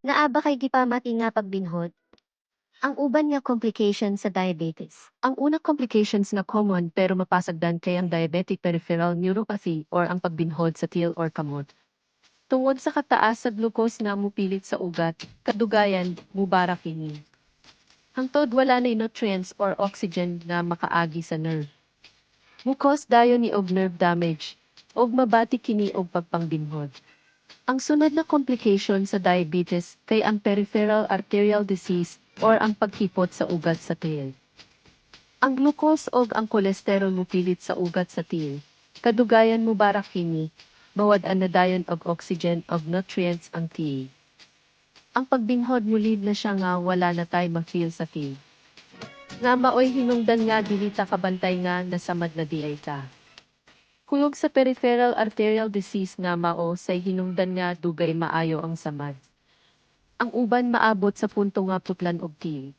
Naa ba kay gipamati nga pagbinhod? Ang uban nga complication sa diabetes. Ang unang complications na common pero mapasagdan kay ang diabetic peripheral neuropathy or ang pagbinhod sa tiil or kamot. Tungod sa kataas sa glucose na mupilit sa ugat, kadugayan, mubara kini. Hangtod wala na nutrients or oxygen nga makaagi sa nerve. Mukos dayon ni og nerve damage, og mabati kini og pagpangbinhod. Ang sunod na complication sa diabetes kay ang peripheral arterial disease or ang paghipot sa ugat sa tiil. Ang glucose og ang kolesterol mupilit sa ugat sa tiil. Kadugayan mo barak kini, mawad-an na dayon og oxygen og nutrients ang tiil. Ang pagbinhod mulid na siya nga wala na tay ma-feel sa tiil. Nga maoy hinungdan nga dili ta kabantay nga nasamad na diay ta. Kulog sa peripheral arterial disease nga mao say hinungdan nga dugay maayo ang samad. Ang uban maabot sa punto nga putlan og tiil.